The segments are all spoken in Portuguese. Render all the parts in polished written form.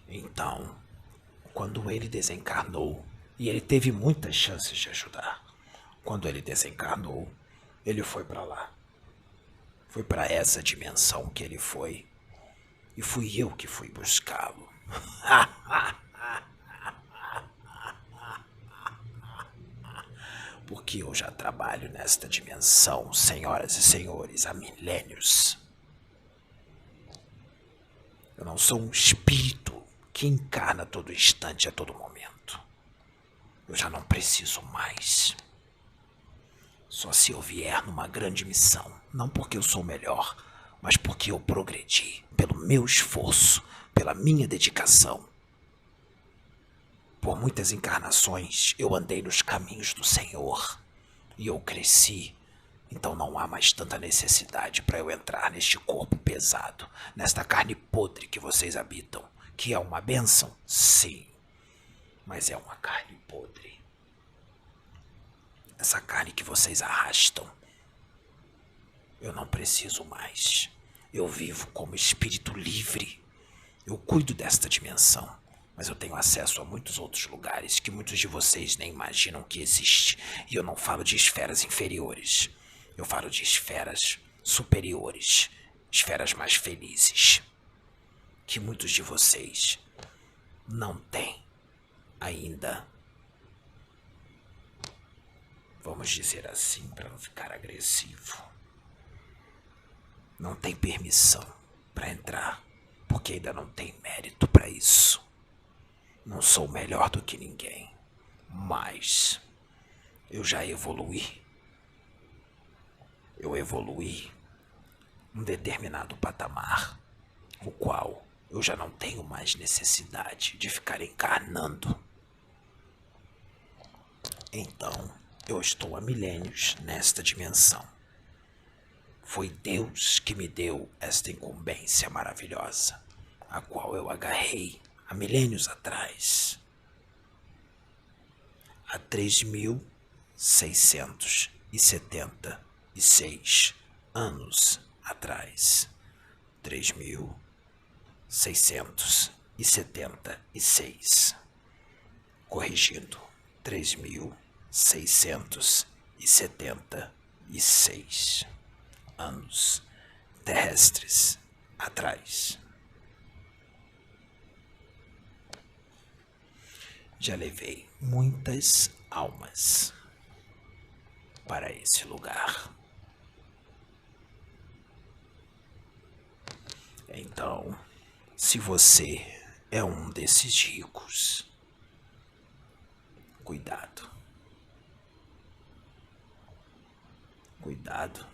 Então, quando ele desencarnou, e ele teve muitas chances de ajudar, quando ele desencarnou, ele foi para lá. Foi para essa dimensão que ele foi. E fui eu que fui buscá-lo. Porque eu já trabalho nesta dimensão, senhoras e senhores, há milênios. Eu não sou um espírito que encarna a todo instante, a todo momento. Eu já não preciso mais. Só se eu vier numa grande missão, não porque eu sou melhor, mas porque eu progredi, pelo meu esforço, pela minha dedicação. Por muitas encarnações eu andei nos caminhos do Senhor e eu cresci. Então não há mais tanta necessidade para eu entrar neste corpo pesado, nesta carne podre que vocês habitam, que é uma bênção, sim, mas é uma carne podre. Essa carne que vocês arrastam, eu não preciso mais. Eu vivo como espírito livre. Eu cuido desta dimensão, mas eu tenho acesso a muitos outros lugares que muitos de vocês nem imaginam que existe. E eu não falo de esferas inferiores. Eu falo de esferas superiores, esferas mais felizes, que muitos de vocês não têm ainda. Vamos dizer assim para não ficar agressivo. Não tem permissão para entrar, porque ainda não tem mérito para isso. Não sou melhor do que ninguém, mas eu já evoluí. Eu evoluí um determinado patamar, o qual eu já não tenho mais necessidade de ficar encarnando. Então, eu estou há milênios nesta dimensão. Foi Deus que me deu esta incumbência maravilhosa, a qual eu agarrei há milênios atrás. Há 3.676 anos atrás. 3.676. Corrigindo, 3.676 anos terrestres atrás. Já levei muitas almas para esse lugar. Então, se você é um desses ricos, cuidado. Cuidado.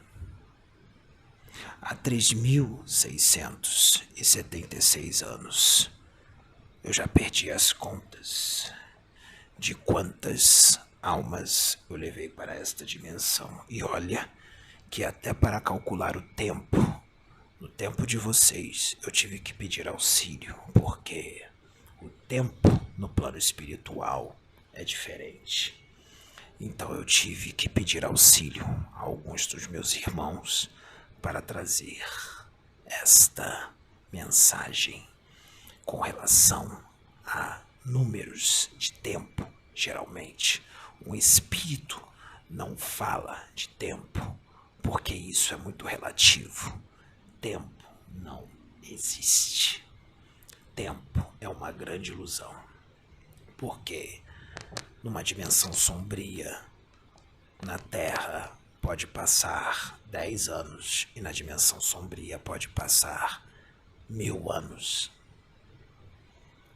Há 3.676 anos, eu já perdi as contas de quantas almas eu levei para esta dimensão. E olha que até para calcular o tempo, no tempo de vocês, eu tive que pedir auxílio, porque o tempo no plano espiritual é diferente. Então eu tive que pedir auxílio a alguns dos meus irmãos para trazer esta mensagem com relação a números de tempo. Geralmente, um espírito não fala de tempo, porque isso é muito relativo. Tempo não existe. Tempo é uma grande ilusão, porque numa dimensão sombria, na Terra pode passar 10 anos e na dimensão sombria pode passar 1000 anos.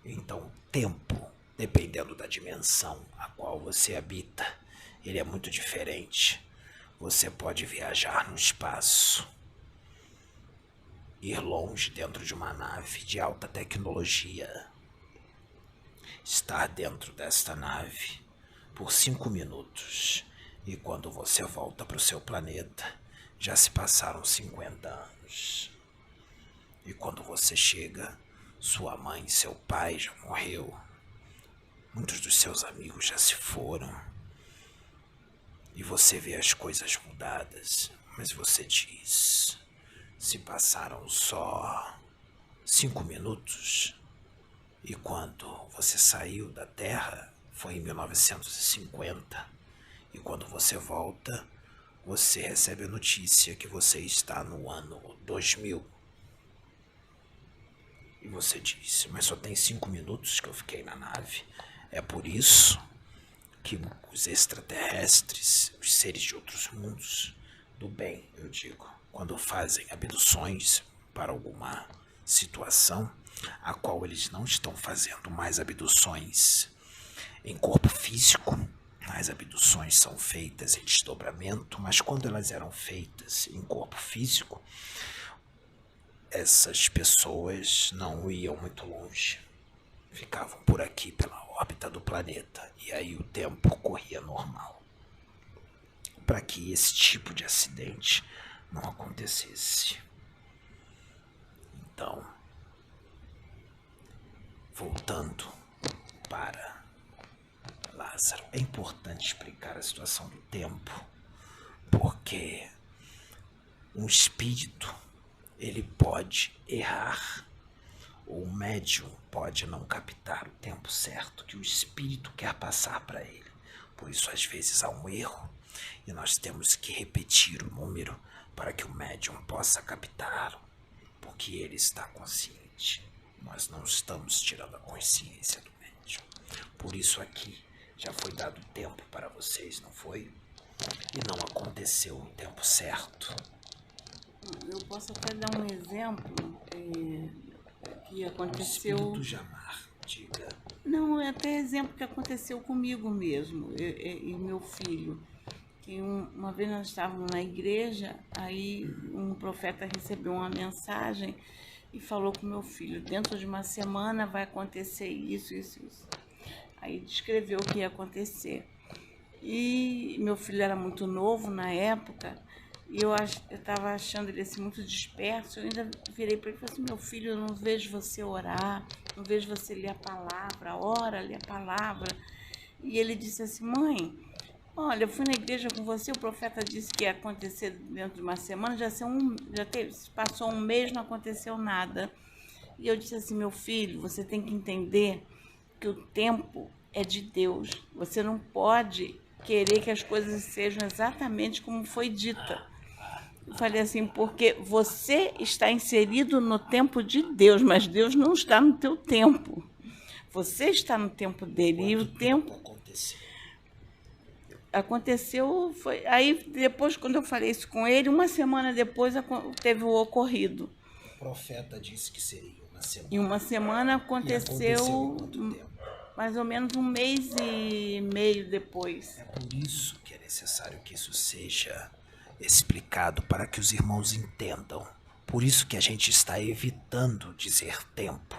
Então, tempo, dependendo da dimensão a qual você habita, ele é muito diferente. Você pode viajar no espaço, ir longe dentro de uma nave de alta tecnologia, estar dentro desta nave por 5 minutos, e quando você volta para o seu planeta, já se passaram 50 anos. E quando você chega, sua mãe e seu pai já morreu. Muitos dos seus amigos já se foram. E você vê as coisas mudadas, mas você diz: se passaram só 5 minutos, E quando você saiu da Terra, foi em 1950. E quando você volta, você recebe a notícia que você está no ano 2000. E você diz, mas só tem 5 minutos que eu fiquei na nave. É por isso que os extraterrestres, os seres de outros mundos, do bem, eu digo, quando fazem abduções para alguma situação, a qual eles não estão fazendo mais abduções em corpo físico, as abduções são feitas em desdobramento, mas quando elas eram feitas em corpo físico, essas pessoas não iam muito longe. Ficavam por aqui pela órbita do planeta e aí o tempo corria normal. Para que esse tipo de acidente não acontecesse. Então, voltando para Lázaro, é importante explicar a situação do tempo, porque um espírito, ele pode errar, ou o médium pode não captar o tempo certo que o espírito quer passar para ele. Por isso, às vezes, há um erro e nós temos que repetir o número para que o médium possa captar, porque ele está consciente. Nós não estamos tirando a consciência do médium. Por isso aqui já foi dado tempo para vocês, não foi? E não aconteceu no tempo certo. Eu posso até dar um exemplo que aconteceu. Espírito Jamar, diga. Não, é até exemplo que aconteceu comigo mesmo e meu filho. Que uma vez nós estávamos na igreja, aí um profeta recebeu uma mensagem e falou com meu filho: dentro de uma semana vai acontecer isso, isso, isso. Aí descreveu o que ia acontecer. E meu filho era muito novo na época, e eu estava achando ele assim, muito disperso. Eu ainda virei para ele e falei assim: meu filho, eu não vejo você orar, não vejo você ler a palavra, ora, lê a palavra. E ele disse assim: mãe, olha, eu fui na igreja com você, o profeta disse que ia acontecer dentro de uma semana, passou um mês, não aconteceu nada. E eu disse assim: meu filho, você tem que entender que o tempo é de Deus. Você não pode querer que as coisas sejam exatamente como foi dita. Eu falei assim, porque você está inserido no tempo de Deus, mas Deus não está no teu tempo. Você está no tempo dele. E o tempo aconteceu, foi aí depois, quando eu falei isso com ele, uma semana depois teve o ocorrido. O profeta disse que seria uma semana. Em uma semana aconteceu quanto tempo? mais ou menos um mês e meio depois. É por isso que é necessário que isso seja explicado para que os irmãos entendam. Por isso que a gente está evitando dizer tempo.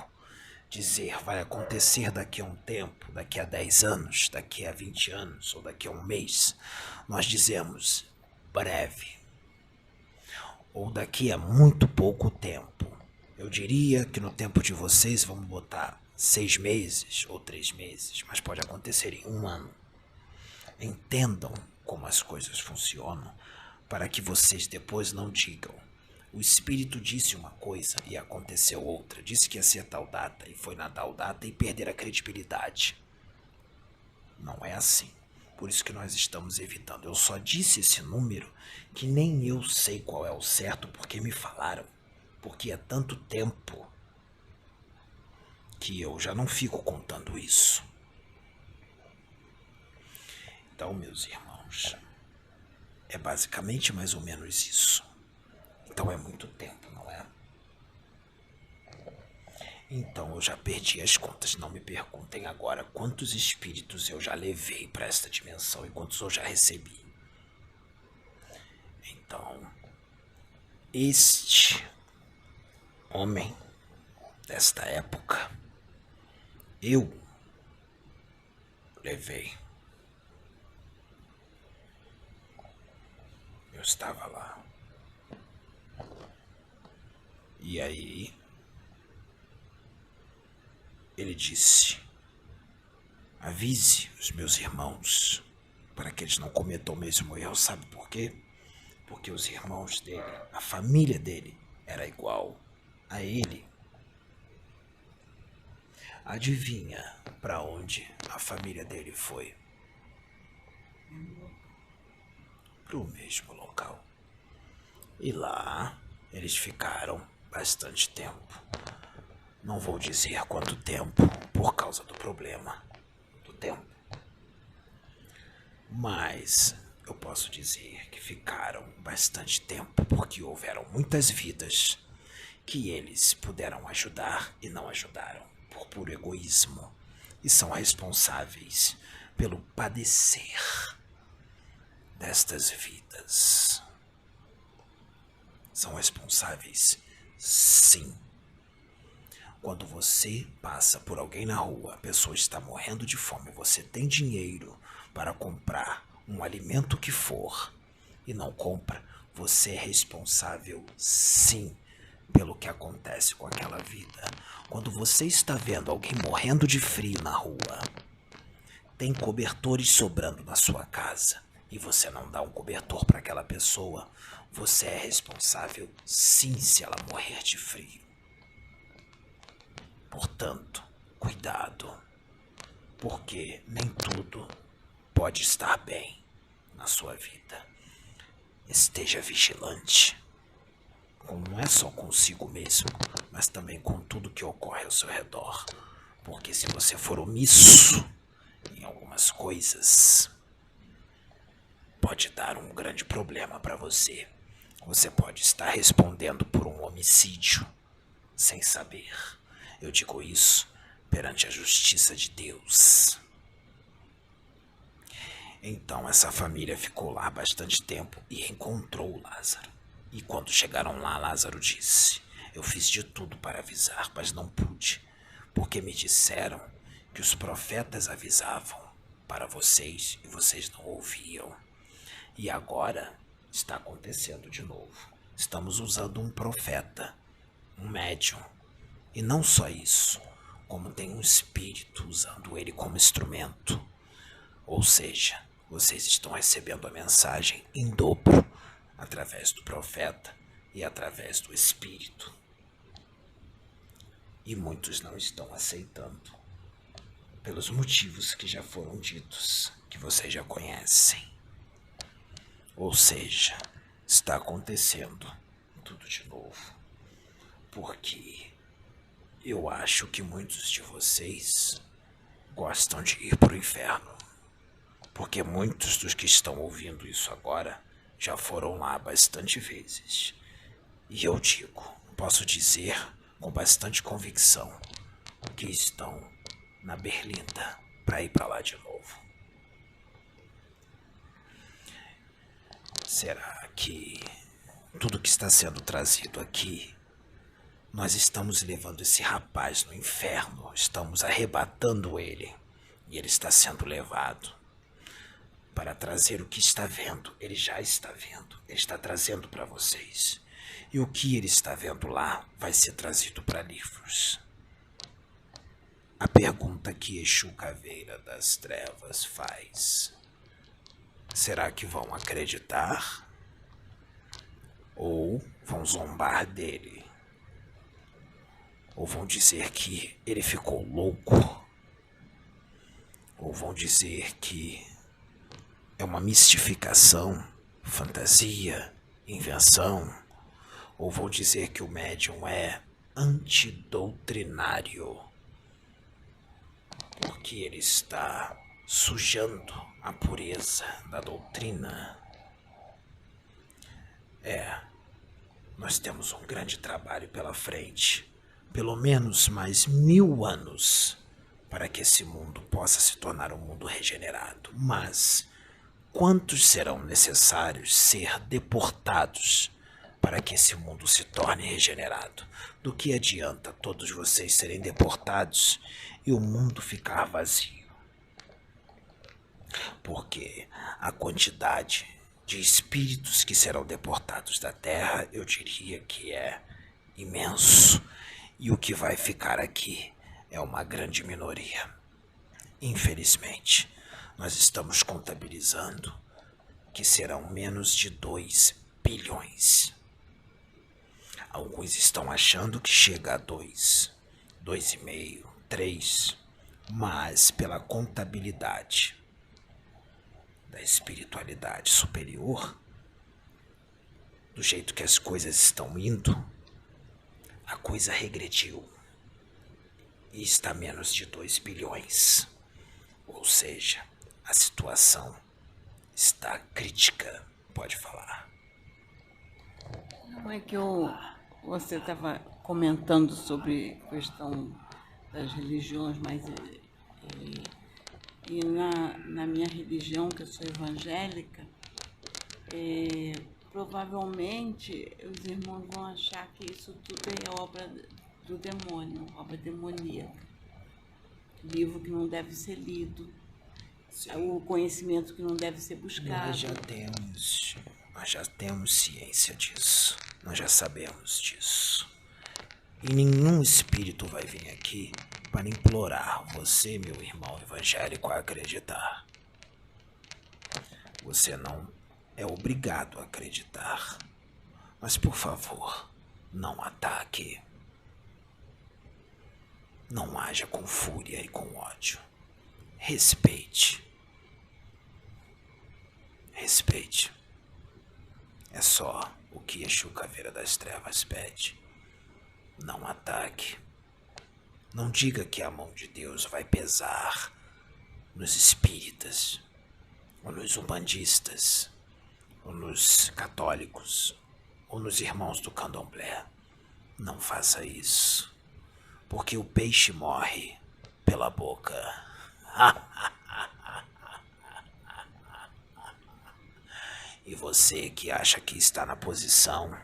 Dizer vai acontecer daqui a um tempo, daqui a 10 anos, daqui a 20 anos ou daqui a um mês. Nós dizemos breve ou daqui a muito pouco tempo. Eu diria que no tempo de vocês vamos botar 6 meses ou 3 meses, mas pode acontecer em um ano. Entendam como as coisas funcionam para que vocês depois não digam: o espírito disse uma coisa e aconteceu outra, disse que ia ser tal data e foi na tal data e perder a credibilidade. Não é assim. Por isso que nós estamos evitando. Eu só disse esse número que nem eu sei qual é o certo porque me falaram. Porque é tanto tempo que eu já não fico contando isso. Então, meus irmãos, é basicamente mais ou menos isso. Então é muito tempo, não é? Então eu já perdi as contas. Não me perguntem agora quantos espíritos eu já levei para esta dimensão e quantos eu já recebi. Então, este homem desta época, eu levei. Eu estava lá. E aí, ele disse: avise os meus irmãos para que eles não cometam o mesmo erro. Sabe por quê? Porque os irmãos dele, a família dele, era igual a ele. Adivinha para onde a família dele foi? Para o mesmo local. E lá eles ficaram bastante tempo. Não vou dizer quanto tempo, por causa do problema do tempo. Mas eu posso dizer que ficaram bastante tempo porque houveram muitas vidas que eles puderam ajudar e não ajudaram por puro egoísmo e são responsáveis pelo padecer destas vidas. São responsáveis, sim. Quando você passa por alguém na rua, a pessoa está morrendo de fome, você tem dinheiro para comprar um alimento que for e não compra, você é responsável, sim, pelo que acontece com aquela vida. Quando você está vendo alguém morrendo de frio na rua, tem cobertores sobrando na sua casa e você não dá um cobertor para aquela pessoa, você é responsável, sim, se ela morrer de frio. Portanto, cuidado, porque nem tudo pode estar bem na sua vida. Esteja vigilante, não é só consigo mesmo, mas também com tudo que ocorre ao seu redor. Porque se você for omisso em algumas coisas, pode dar um grande problema para você. Você pode estar respondendo por um homicídio sem saber. Eu digo isso perante a justiça de Deus. Então essa família ficou lá bastante tempo e encontrou o Lázaro. E quando chegaram lá, Lázaro disse: eu fiz de tudo para avisar, mas não pude, porque me disseram que os profetas avisavam para vocês e vocês não ouviam. E agora está acontecendo de novo. Estamos usando um profeta, um médium. E não só isso, como tem um espírito usando ele como instrumento. Ou seja, vocês estão recebendo a mensagem em dobro, através do profeta e através do espírito. E muitos não estão aceitando, pelos motivos que já foram ditos, que vocês já conhecem. Ou seja, está acontecendo tudo de novo, porque eu acho que muitos de vocês gostam de ir para o inferno, porque muitos dos que estão ouvindo isso agora já foram lá bastante vezes. E eu digo, posso dizer com bastante convicção, que estão na berlinda para ir para lá de novo. Será que tudo que está sendo trazido aqui, nós estamos levando esse rapaz no inferno, estamos arrebatando ele, e ele está sendo levado para trazer o que está vendo? Ele já está vendo, ele está trazendo para vocês. E o que ele está vendo lá vai ser trazido para livros. A pergunta que Exu Caveira das Trevas faz: será que vão acreditar? Ou vão zombar dele? Ou vão dizer que ele ficou louco? Ou vão dizer que é uma mistificação, fantasia, invenção? Ou vão dizer que o médium é antidoutrinário, porque ele está sujando a pureza da doutrina? Nós temos um grande trabalho pela frente, pelo menos mais 1000 anos, para que esse mundo possa se tornar um mundo regenerado. Mas quantos serão necessários ser deportados para que esse mundo se torne regenerado? Do que adianta todos vocês serem deportados e o mundo ficar vazio? Porque a quantidade de espíritos que serão deportados da Terra, eu diria que é imenso. E o que vai ficar aqui é uma grande minoria. Infelizmente, nós estamos contabilizando que serão menos de 2 bilhões. Alguns estão achando que chega a 2, 2,5, 3, mas pela contabilidade da espiritualidade superior, do jeito que as coisas estão indo, a coisa regrediu e está a menos de 2 bilhões. Ou seja, a situação está crítica. Pode falar. Não é que você estava comentando sobre a questão das religiões, mas e na minha religião, que eu sou evangélica, provavelmente os irmãos vão achar que isso tudo é obra do demônio, obra demoníaca. Livro que não deve ser lido, o conhecimento que não deve ser buscado. Nós já temos ciência disso. Nós já sabemos disso. E nenhum espírito vai vir aqui para implorar você, meu irmão evangélico, a acreditar. Você não é obrigado a acreditar. Mas, por favor, não ataque. Não haja com fúria e com ódio. Respeite. Respeite. É só o que Exu Caveira das Trevas pede. Não ataque. Não diga que a mão de Deus vai pesar nos espíritas, ou nos umbandistas, ou nos católicos, ou nos irmãos do candomblé. Não faça isso, porque o peixe morre pela boca. E você que acha que está na posição,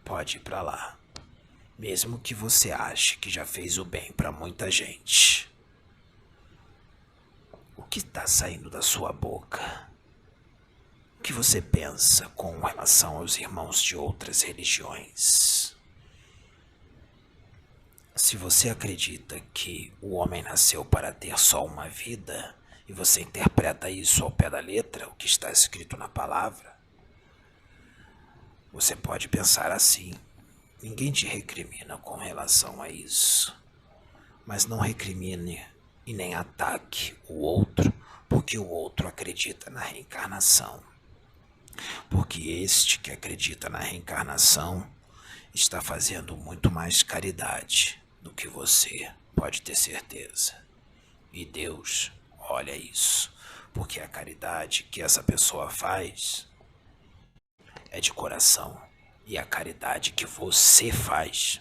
pode ir pra lá. Mesmo que você ache que já fez o bem pra muita gente. O que está saindo da sua boca? O que você pensa com relação aos irmãos de outras religiões? Se você acredita que o homem nasceu para ter só uma vida, e você interpreta isso ao pé da letra, o que está escrito na palavra, você pode pensar assim. Ninguém te recrimina com relação a isso. Mas não recrimine e nem ataque o outro, porque o outro acredita na reencarnação. Porque este que acredita na reencarnação está fazendo muito mais caridade do que você, pode ter certeza. E Deus olha isso, porque a caridade que essa pessoa faz é de coração. E a caridade que você faz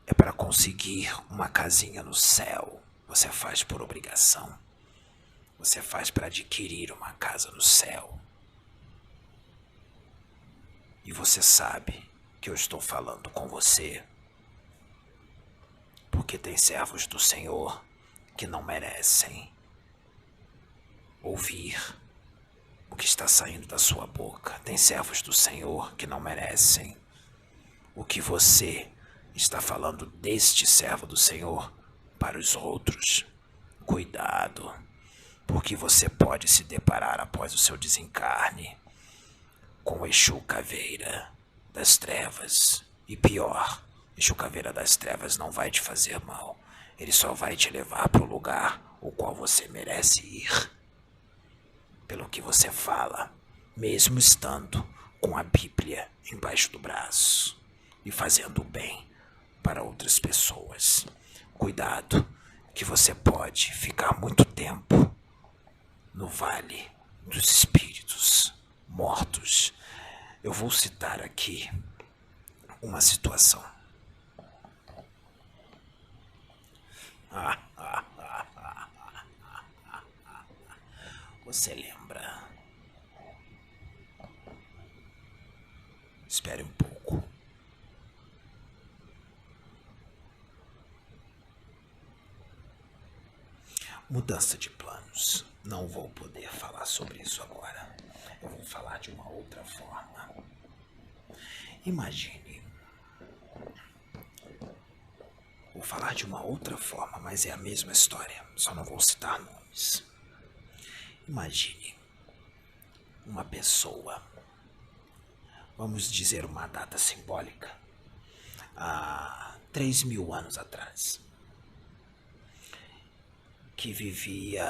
é para conseguir uma casinha no céu. Você faz por obrigação. Você faz para adquirir uma casa no céu. E você sabe que eu estou falando com você, porque tem servos do Senhor que não merecem ouvir o que está saindo da sua boca. Tem servos do Senhor que não merecem o que você está falando deste servo do Senhor para os outros. Cuidado, porque você pode se deparar após o seu desencarne com o Exu Caveira das Trevas. E pior, Exu Caveira das Trevas não vai te fazer mal. Ele só vai te levar para o lugar o qual você merece ir. Pelo que você fala, mesmo estando com a Bíblia embaixo do braço e fazendo o bem para outras pessoas. Cuidado, que você pode ficar muito tempo no Vale dos Espíritos Mortos. Eu vou citar aqui uma situação. Você lembra? Espere um pouco. Mudança de planos. Não vou poder falar sobre isso agora. Eu vou falar de uma outra forma. Imagine. Vou falar de uma outra forma, mas é a mesma história. Só não vou citar nomes. Imagine uma pessoa, vamos dizer uma data simbólica, há 3.000 anos atrás. que vivia,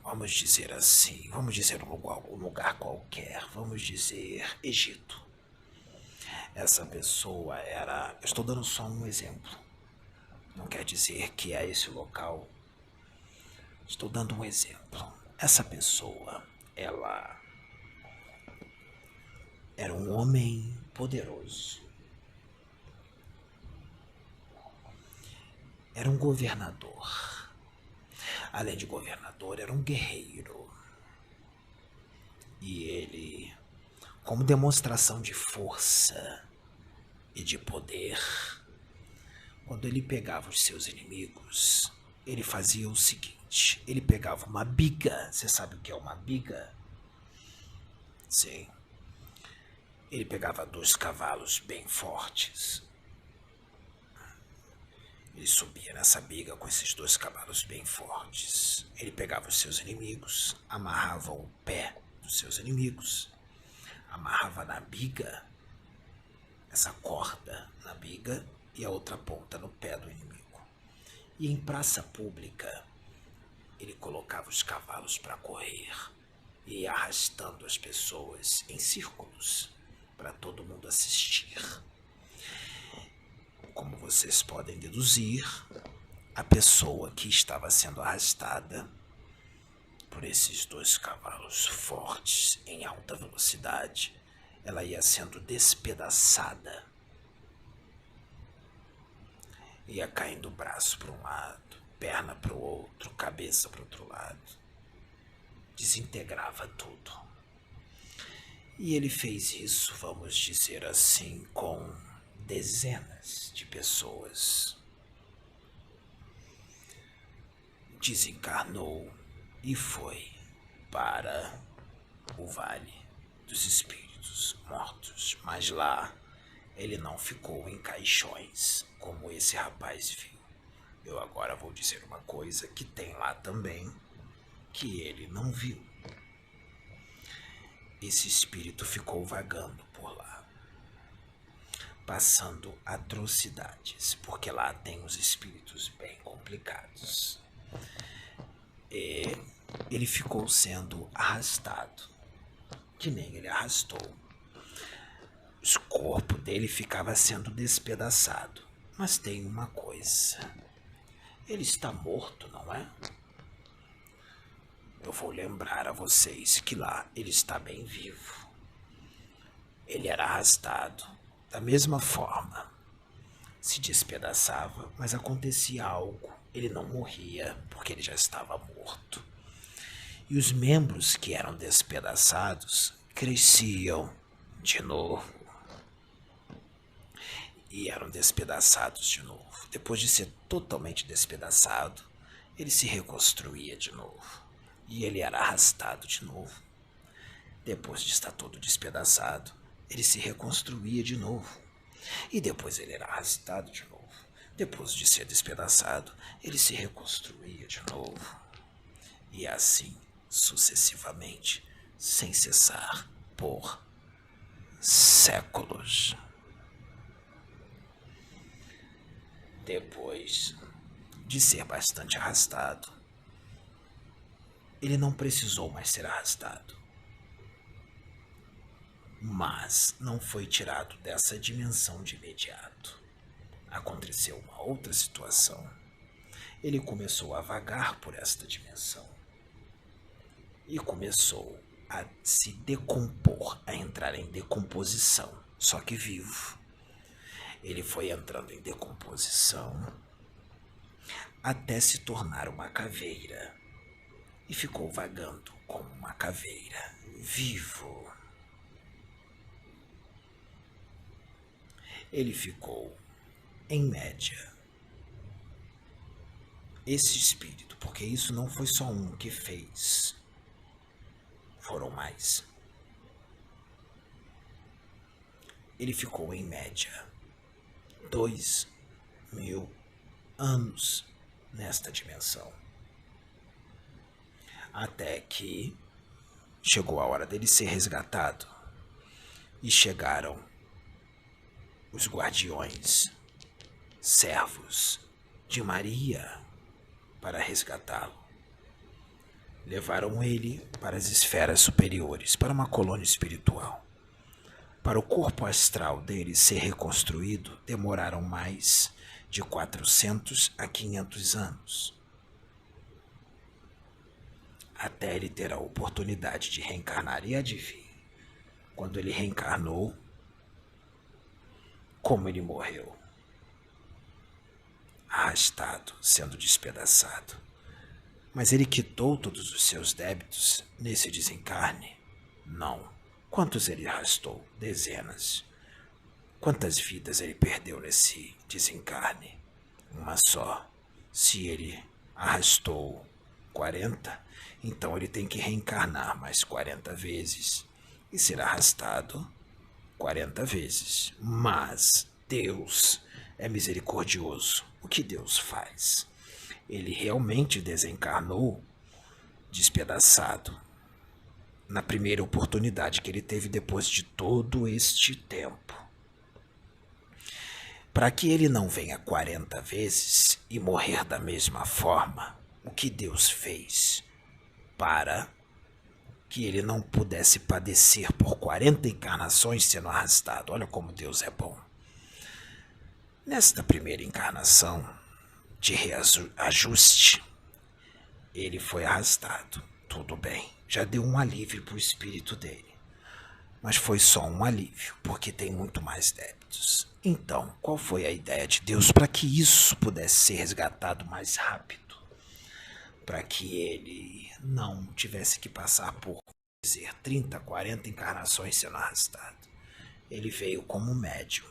vamos dizer assim, vamos dizer um lugar qualquer, vamos dizer Egito. Essa pessoa era, eu estou dando só um exemplo, não quer dizer que é esse local, estou dando um exemplo. Essa pessoa, ela era um homem poderoso, era um governador. Além de governador, era um guerreiro. E ele, como demonstração de força e de poder, quando ele pegava os seus inimigos, ele fazia o seguinte: ele pegava uma biga. Você sabe o que é uma biga? Sim. Ele pegava 2 cavalos bem fortes. Ele subia nessa biga com esses 2 cavalos bem fortes. Ele pegava os seus inimigos, amarrava o pé dos seus inimigos, amarrava na biga, essa corda na biga e a outra ponta no pé do inimigo. E em praça pública, ele colocava os cavalos para correr e ia arrastando as pessoas em círculos para todo mundo assistir. Como vocês podem deduzir, a pessoa que estava sendo arrastada por esses 2 cavalos fortes em alta velocidade, ela ia sendo despedaçada. Ia caindo braço para um lado, perna para o outro, cabeça para o outro lado. Desintegrava tudo. E ele fez isso, vamos dizer assim, com dezenas de pessoas. Desencarnou e foi para o Vale dos Espíritos Mortos. Mas lá ele não ficou em caixões, como esse rapaz viu. Eu agora vou dizer uma coisa que tem lá também, que ele não viu. Esse espírito ficou vagando por lá, passando atrocidades, porque lá tem os espíritos bem complicados. E ele ficou sendo arrastado, que nem ele arrastou. O corpo dele ficava sendo despedaçado. Mas tem uma coisa, ele está morto, não é? Eu vou lembrar a vocês que lá ele está bem vivo. Ele era arrastado da mesma forma. Se despedaçava, mas acontecia algo. Ele não morria, porque ele já estava morto. E os membros que eram despedaçados cresciam de novo. E eram despedaçados de novo. Depois de ser totalmente despedaçado, ele se reconstruía de novo. E ele era arrastado de novo. Depois de estar todo despedaçado, ele se reconstruía de novo. E depois ele era arrastado de novo. Depois de ser despedaçado, ele se reconstruía de novo. E assim, sucessivamente, sem cessar, por séculos. Depois de ser bastante arrastado, ele não precisou mais ser arrastado. Mas não foi tirado dessa dimensão de imediato. Aconteceu uma outra situação. Ele começou a vagar por esta dimensão. E começou a se decompor, a entrar em decomposição, só que vivo. Ele foi entrando em decomposição até se tornar uma caveira. E ficou vagando como uma caveira, vivo. Ele ficou, em média, esse espírito, porque isso não foi só um que fez, foram mais. Ele ficou, em média, 2.000 anos nesta dimensão. Até que chegou a hora dele ser resgatado. E chegaram os guardiões, servos de Maria, para resgatá-lo. Levaram ele para as esferas superiores, para uma colônia espiritual. Para o corpo astral dele ser reconstruído, demoraram mais de 400 a 500 anos. Até ele ter a oportunidade de reencarnar. E adivinhe, quando ele reencarnou, como ele morreu? Arrastado, sendo despedaçado. Mas ele quitou todos os seus débitos nesse desencarne? Não. Quantos ele arrastou? Dezenas. Quantas vidas ele perdeu nesse desencarne? Uma só. Se ele arrastou 40, então ele tem que reencarnar mais 40 vezes e ser arrastado 40 vezes. Mas Deus é misericordioso. O que Deus faz? Ele realmente desencarnou despedaçado na primeira oportunidade que ele teve depois de todo este tempo. Para que ele não venha 40 vezes e morrer da mesma forma, o que Deus fez? Para que ele não pudesse padecer por 40 encarnações sendo arrastado. Olha como Deus é bom. Nesta primeira encarnação de reajuste, ele foi arrastado. Tudo bem, já deu um alívio para o espírito dele. Mas foi só um alívio, porque tem muito mais débitos. Então, qual foi a ideia de Deus para que isso pudesse ser resgatado mais rápido? Para que ele não tivesse que passar por 30, 40 encarnações sendo arrastado. Ele veio como médium.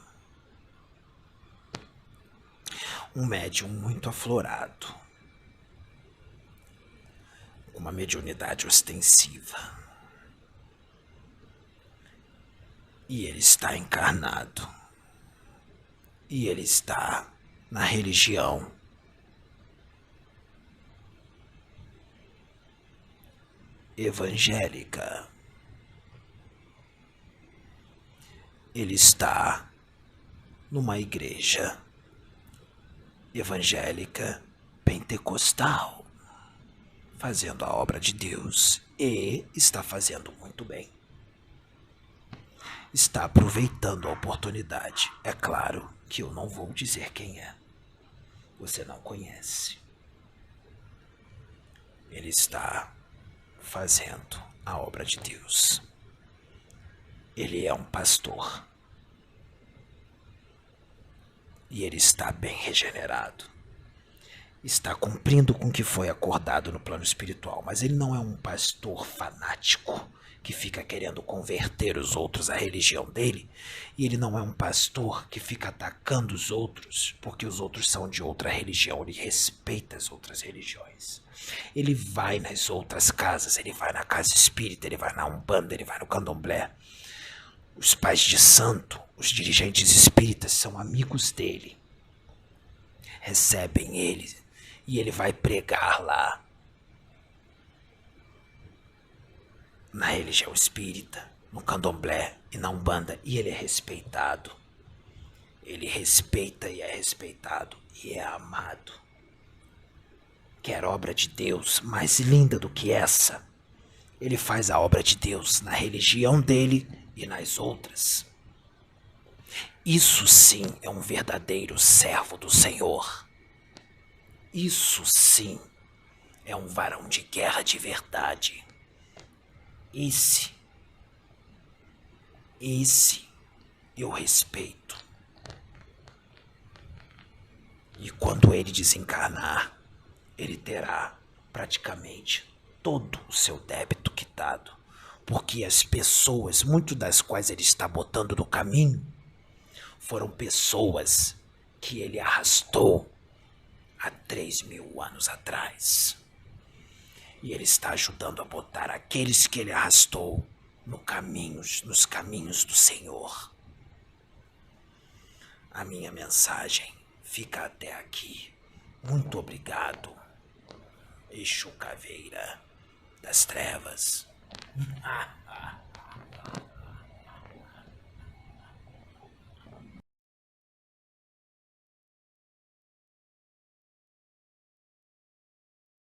Um médium muito aflorado, com uma mediunidade ostensiva. E ele está encarnado. E ele está na religião evangélica. Ele está numa igreja evangélica pentecostal, fazendo a obra de Deus, e está fazendo muito bem. Está aproveitando a oportunidade. É claro que eu não vou dizer quem é. Você não conhece. Ele está fazendo a obra de Deus. Ele é um pastor. E ele está bem regenerado. Está cumprindo com o que foi acordado no plano espiritual. Mas ele não é um pastor fanático que fica querendo converter os outros à religião dele. E ele não é um pastor que fica atacando os outros porque os outros são de outra religião. Ele respeita as outras religiões. Ele vai nas outras casas. Ele vai na casa espírita, ele vai na Umbanda, ele vai no Candomblé. Os pais de santo, os dirigentes espíritas são amigos dele. Recebem ele e ele vai pregar lá. Na religião espírita, no Candomblé e na Umbanda. E ele é respeitado. Ele respeita e é respeitado e é amado. Quer obra de Deus mais linda do que essa? Ele faz a obra de Deus na religião dele e nas outras. Isso sim é um verdadeiro servo do Senhor. Isso sim é um varão de guerra de verdade. Esse eu respeito. E quando ele desencarnar, ele terá praticamente todo o seu débito quitado. Porque as pessoas, muito das quais ele está botando no caminho, foram pessoas que ele arrastou há 3.000 anos atrás. E ele está ajudando a botar aqueles que ele arrastou nos caminhos do Senhor. A minha mensagem fica até aqui. Muito obrigado, Exu Caveira das Trevas.